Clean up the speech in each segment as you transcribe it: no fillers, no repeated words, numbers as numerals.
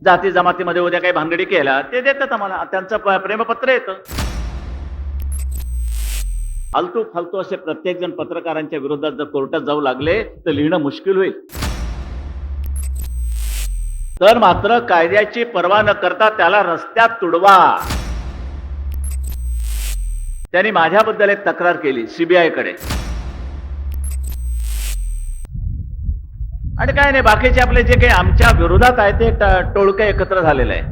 जाती जमातीमध्ये उद्या काही भानगडी केला ते देतात आम्हाला, त्यांचं प्रेमपत्र येतं. फालतू फालतू असे प्रत्येक जण पत्रकारांच्या विरोधात जर कोर्टात जाऊ लागले तर लिहिणं मुश्किल होईल. तर मात्र कायद्याची पर्वा न करता त्याला रस्त्यात तुडवा. त्यांनी माझ्याबद्दल एक तक्रार केली सीबीआय कडे, आणि काय नाही, बाकीचे आपले जे काही आमच्या विरोधात आहे ते टोळकं एकत्र झालेलं आहे.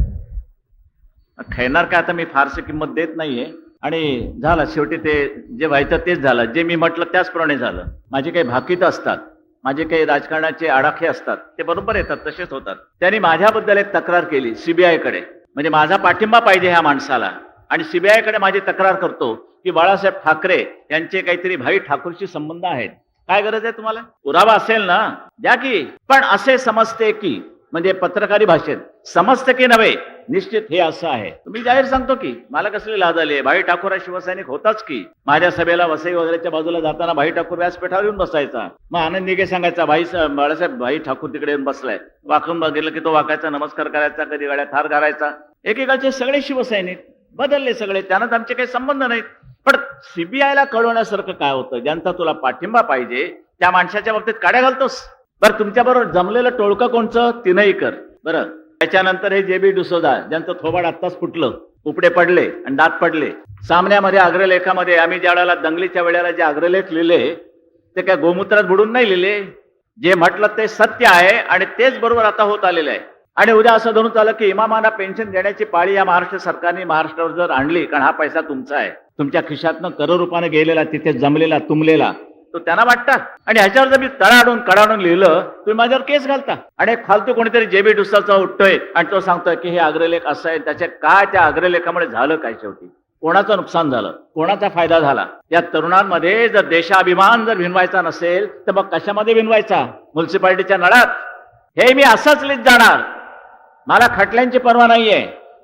खेळणार काय, आता मी फारशी किंमत देत नाहीये. आणि झालं शेवटी, ते जे व्हायचं तेच झालं, जे मी म्हटलं त्याचप्रमाणे झालं. माझे काही भाकीत असतात, माझे काही राजकारणाचे आडाखे असतात, ते बरोबर येतात, तसेच होतात. त्यांनी माझ्याबद्दल एक तक्रार केली सीबीआय कडे, म्हणजे माझा पाठिंबा पाहिजे ह्या माणसाला. आणि सीबीआय कडे माझी तक्रार करतो की बाळासाहेब ठाकरे यांचे काहीतरी भाई ठाकूरशी संबंध आहेत. काय गरज आहे तुम्हाला? पुरावा असेल ना द्या की. पण असे समजते की, म्हणजे पत्रकारी भाषेत समजते की नव्हे, निश्चित हे असं आहे. तुम्ही जाहीर सांगतो की मला कसली लाज आली, भाई ठाकूर हा शिवसैनिक होताच की. माझ्या सभेला वसई वगैरेच्या बाजूला जाताना भाई ठाकूर व्यासपीठावर येऊन बसायचा. मग आनंद निगे सांगायचा, बाळासाहेब भाई ठाकूर तिकडे येऊन बसलाय. वाकून बघितलं की तो वाकायचा, नमस्कार करायचा, कधी गाड्या थार घालायचा. एकेकाळचे सगळे शिवसैनिक बदलले सगळे, त्यानं आमचे काही संबंध नाहीत. पण सीबीआयला कळवण्यासारखं काय होतं? ज्यांचा तुला पाठिंबा पाहिजे त्या माणसाच्या बाबतीत काड्या घालतोस. बरं, तुमच्याबरोबर जमलेलं टोळकं कोणचं? तिनही कर. बरं, त्याच्यानंतर हे जेबी डिसोजा, ज्यांचं थोबाड आत्ताच फुटलं, उपडे पडले आणि दात पडले. सामन्यामध्ये अग्रलेखामध्ये आम्ही ज्या वेळेला दंगलीच्या वेळेला जे अग्रलेख लिहिले ते काय गोमूत्रात बुडून नाही लिहिले. जे म्हटलं ते सत्य आहे आणि तेच बरोबर आता होत आलेलं आहे. आणि उद्या असं धरून चाललं की इमामांना पेन्शन देण्याची पाळी या महाराष्ट्र सरकारने महाराष्ट्रावर जर आणली, कारण हा पैसा तुमचा आहे, तुमच्या खिशातनं करोडरूपाने गेलेला, तिथे जमलेला, तुंबलेला, तो त्यांना वाटतात. आणि ह्याच्यावर जर मी तडाडून कडाडून लिहिलं, तुम्ही माझ्यावर केस घालता. आणि एक फालतू कोणीतरी जेबी डुसाचा उठतोय आणि तो सांगतोय की हे अग्रलेख असं आहे. त्याच्या काय, त्या अग्रलेखामुळे झालं काय? शेवटी कोणाचं नुकसान झालं, कोणाचा फायदा झाला? या तरुणांमध्ये जर देशाभिमान जर विनवायचा नसेल तर मग कशामध्ये विनवायचा? म्युन्सिपाल्टीच्या नळात? हे मी असंच लिहित जाणार. मला खटल्यांची पर्वा नाहीये.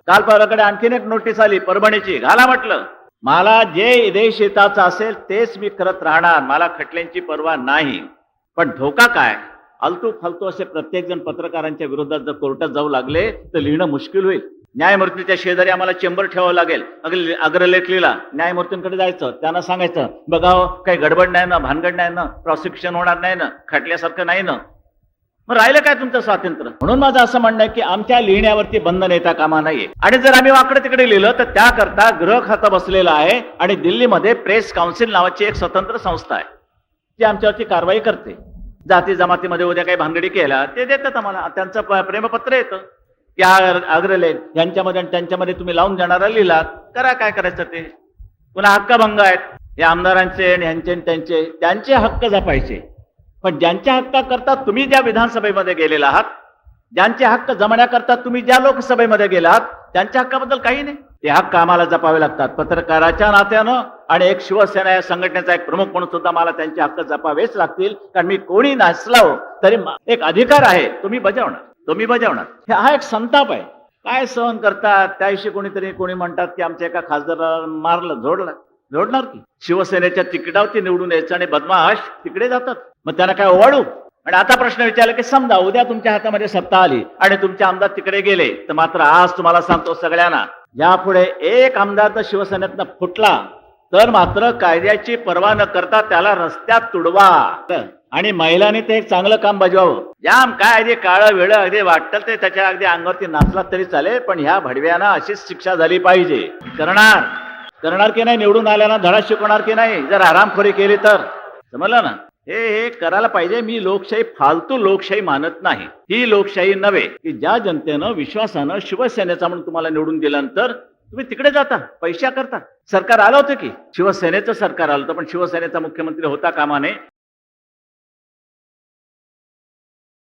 काल परवाकडे आणखीन एक नोटीस आली परभणीची, घाला म्हटलं. मला जे देश हिताचं असेल तेच मी करत राहणार, मला खटल्यांची पर्वा नाही. पण धोका काय? आलतू फालतू असे प्रत्येक जण पत्रकारांच्या विरोधात जर कोर्टात जाऊ लागले तर लिहिणं मुश्किल होईल. न्यायमूर्तीच्या शेजारी आम्हाला चेंबर ठेवावं लागेल. अग्रलेख लिहिला, न्यायमूर्तींकडे जायचं, त्यांना सांगायचं बघा काही गडबड नाही ना, भानगड नाही ना, प्रॉसिक्युशन होणार नाही ना, खटल्यासारखं नाही ना. मग राहिलं काय तुमचं स्वातंत्र्य? म्हणून माझं असं म्हणणं आहे की आमच्या लिहिण्यावरती बंधन येता कामा नाहीये. आणि जर आम्ही वाकडे तिकडे लिहिलं तर त्याकरता गृह खातं बसलेलं आहे आणि दिल्लीमध्ये प्रेस काउन्सिल नावाची एक स्वतंत्र संस्था आहे, ती आमच्यावरती कारवाई करते. जाती जमातीमध्ये उद्या काही भानगडी केला ते देतात आम्हाला, त्यांचं प्रेमपत्र येतं की अग्रलेख यांच्यामध्ये आणि त्यांच्यामध्ये तुम्ही लावून देणारा लिहिलात, करा काय करायचं ते. पुन्हा हक्कभंग आहेत या आमदारांचे आणि ह्यांचे त्यांचे, त्यांचे हक्क जपायचे. पण ज्यांच्या हक्काकरता तुम्ही ज्या विधानसभेमध्ये गेलेला आहात, ज्यांचे हक्क जमण्याकरता तुम्ही ज्या लोकसभेमध्ये गेलात, त्यांच्या हक्काबद्दल काही नाही. ते हक्क आम्हाला जपावे लागतात पत्रकाराच्या नात्यानं. आणि एक शिवसेना या संघटनेचा एक प्रमुख म्हणून सुद्धा मला त्यांचे हक्क जपावेच लागतील. कारण मी कोणी नसलो तरी एक अधिकार आहे, तुम्ही बजावणार, तुम्ही बजावणार. हा एक संताप आहे. काय सहन करतात? त्याविषयी कोणी म्हणतात की आमच्या एका खासदाराला मारलं, जोडणार की. शिवसेनेच्या तिकिटावरती निवडून यायचं आणि बदमाश तिकडे जातात, मग त्यांना काय ओवाळू? आणि आता प्रश्न विचारला की समजा उद्या तुमच्या हातामध्ये सत्ता आली आणि तुमचे आमदार तिकडे गेले, तर मात्र आज तुम्हाला सांगतो सगळ्यांना, यापुढे एक आमदार जर शिवसेनेतनं फुटला तर मात्र कायद्याची पर्वा न करता त्याला रस्त्यात तुडवा. आणि महिलांनी ते एक चांगलं काम बजावं. जाम काय अगदी काळं वेळ अगदी वाटतं ते त्याच्या अगदी अंगावरती नाचला तरी चालेल, पण ह्या भडव्यांना अशीच शिक्षा झाली पाहिजे. करणार की नाही? निवडून आल्याना धडा शिकवणार की नाही? जर आरामखोरी केली तर, समजलं ना? हे करायला पाहिजे. मी लोकशाही फालतू लोकशाही मानत नाही. ही लोकशाही नव्हे की ज्या जनतेनं विश्वासानं शिवसेनेचा म्हणून तुम्हाला निवडून दिल्यानंतर तुम्ही तिकडे जाता पैशा करता. सरकार आलं होतं की, शिवसेनेचं सरकार आलं होतं, पण शिवसेनेचा मुख्यमंत्री होता कामा नये.